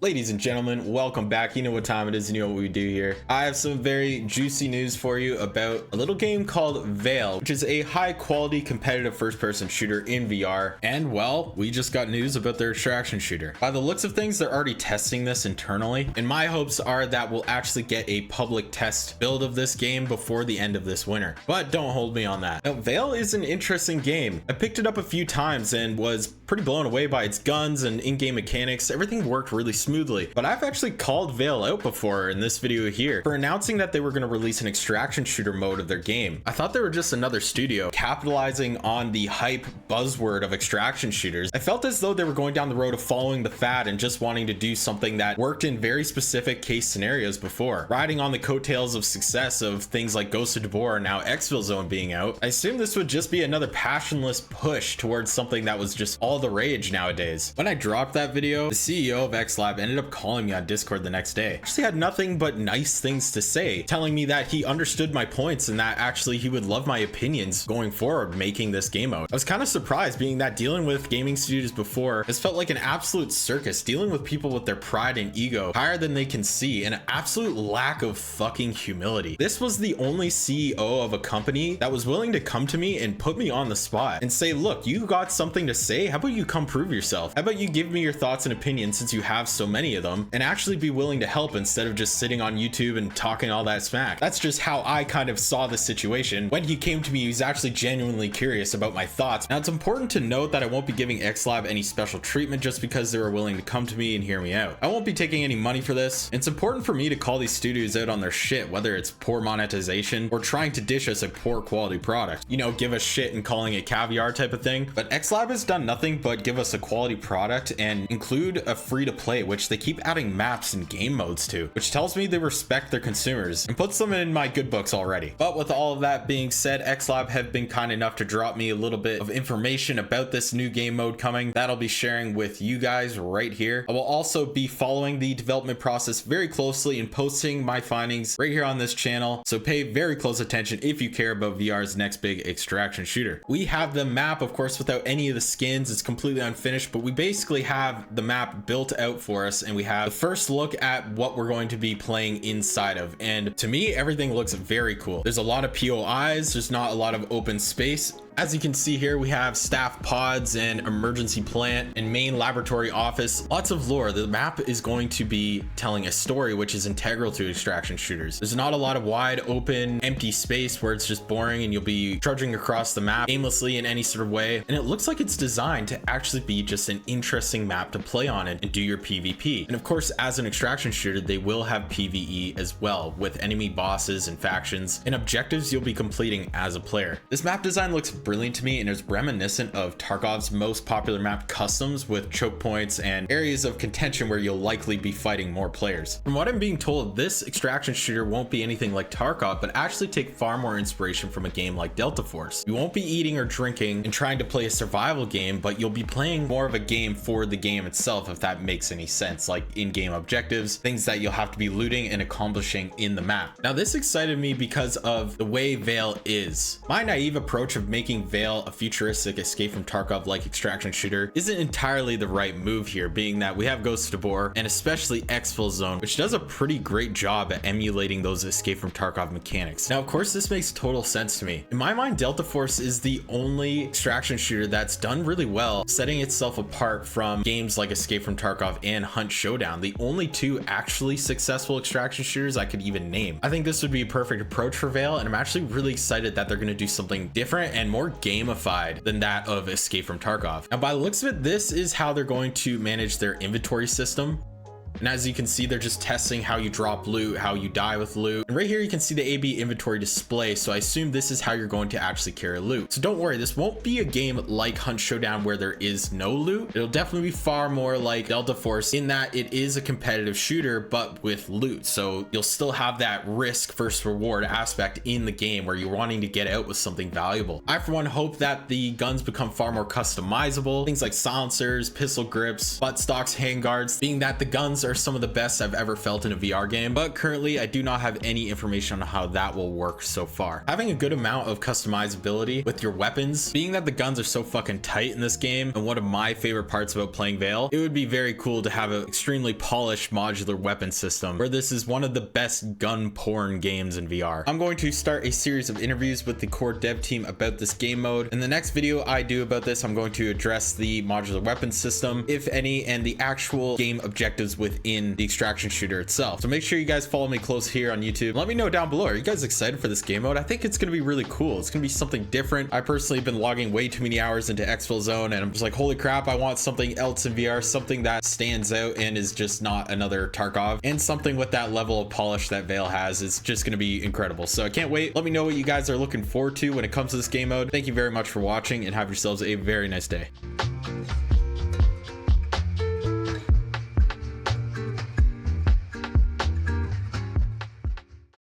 Ladies and gentlemen, welcome back. You know what time it is, you know what we do here. I have some very juicy news for you about a little game called VAIL, which is a high quality competitive first person shooter in VR. And well, we just got news about their extraction shooter. By the looks of things, they're already testing this internally, and my hopes are that we'll actually get a public test build of this game before the end of this winter. But don't hold me on that. Now, VAIL is an interesting game. I picked it up a few times and was pretty blown away by its guns and in-game mechanics. Everything worked really smoothly, but I've actually called VAIL out before in this video here for announcing that they were going to release an extraction shooter mode of their game. I thought they were just another studio capitalizing on the hype buzzword of extraction shooters. I felt as though they were going down the road of following the fad and just wanting to do something that worked in very specific case scenarios before, riding on the coattails of success of things like Ghost of Tabor and now ExfilZone being out. I assumed this would just be another passionless push towards something that was just all the rage nowadays. When I dropped that video, the CEO of XLab ended up calling me on Discord the next day. Actually had nothing but nice things to say, telling me that he understood my points and that actually he would love my opinions going forward making this game mode. I was kind of surprised, being that dealing with gaming studios before has felt like an absolute circus, dealing with people with their pride and ego higher than they can see and an absolute lack of fucking humility. This was the only CEO of a company that was willing to come to me and put me on the spot and say, look, you got something to say? How about you come prove yourself? How about you give me your thoughts and opinions, since you have so many of them, and actually be willing to help instead of just sitting on YouTube and talking all that smack? That's just how I kind of saw the situation. When he came to me, he was actually genuinely curious about my thoughts. Now, it's important to note that I won't be giving XLab any special treatment just because they were willing to come to me and hear me out. I won't be taking any money for this. It's important for me to call these studios out on their shit, whether it's poor monetization or trying to dish us a poor quality product. You know, give us shit and calling it caviar type of thing. But XLab has done nothing but give us a quality product and include a free to play, which they keep adding maps and game modes to, which tells me they respect their consumers and puts them in my good books already. But with all of that being said, XLab have been kind enough to drop me a little bit of information about this new game mode coming that I'll be sharing with you guys right here. I will also be following the development process very closely and posting my findings right here on this channel, so pay very close attention if you care about VR's next big extraction shooter. We have the map, of course, without any of the skins. It's completely unfinished, but we basically have the map built out for us, and we have the first look at what we're going to be playing inside of. And to me, everything looks very cool. There's a lot of POIs, there's not a lot of open space. As you can see here, we have staff pods and emergency plant and main laboratory office. Lots of lore. The map is going to be telling a story, which is integral to extraction shooters. There's not a lot of wide open empty space where it's just boring and you'll be trudging across the map aimlessly in any sort of way. And it looks like it's designed to actually be just an interesting map to play on it and do your PvP. And of course, as an extraction shooter, they will have PvE as well, with enemy bosses and factions and objectives you'll be completing as a player. This map design looks brilliant to me and is reminiscent of Tarkov's most popular map Customs, with choke points and areas of contention where you'll likely be fighting more players. From what I'm being told, this extraction shooter won't be anything like Tarkov, but actually take far more inspiration from a game like Delta Force. You won't be eating or drinking and trying to play a survival game, but you'll be playing more of a game for the game itself, if that makes any sense, like in-game objectives, things that you'll have to be looting and accomplishing in the map. Now, this excited me because of the way VAIL is. My naive approach of making VAIL a futuristic Escape from Tarkov like extraction shooter isn't entirely the right move here, being that we have Ghost of Tabor and especially ExfilZone, which does a pretty great job at emulating those Escape from Tarkov mechanics. Now, of course, this makes total sense to me. In my mind, Delta Force is the only extraction shooter that's done really well, setting itself apart from games like Escape from Tarkov and Hunt Showdown, the only two actually successful extraction shooters I could even name. I think this would be a perfect approach for VAIL, and I'm actually really excited that they're going to do something different and more gamified than that of Escape from Tarkov. And by the looks of it, this is how they're going to manage their inventory system. And as you can see, they're just testing how you drop loot, how you die with loot. And right here, you can see the AB inventory display. So I assume this is how you're going to actually carry loot. So don't worry, this won't be a game like Hunt Showdown where there is no loot. It'll definitely be far more like Delta Force in that it is a competitive shooter, but with loot. So you'll still have that risk versus reward aspect in the game where you're wanting to get out with something valuable. I, for one, hope that the guns become far more customizable. Things like silencers, pistol grips, butt stocks, handguards, being that the guns guns are some of the best I've ever felt in a VR game, but currently I do not have any information on how that will work so far. Having a good amount of customizability with your weapons, being that the guns are so fucking tight in this game, and one of my favorite parts about playing VAIL, it would be very cool to have an extremely polished modular weapon system, where this is one of the best gun porn games in VR. I'm going to start a series of interviews with the core dev team about this game mode. In the next video I do about this, I'm going to address the modular weapon system, if any, and the actual game objectives within the extraction shooter itself. So make sure you guys follow me close here on YouTube. Let me know down below, are you guys excited for this game mode? I think it's going to be really cool. It's going to be something different. I personally have been logging way too many hours into ExfilZone, and I'm just like, holy crap, I want something else in VR, something that stands out and is just not another Tarkov, and something with that level of polish that VAIL has. Is just going to be incredible. So I can't wait. Let me know what you guys are looking forward to when it comes to this game mode. Thank you very much for watching, and have yourselves a very nice day.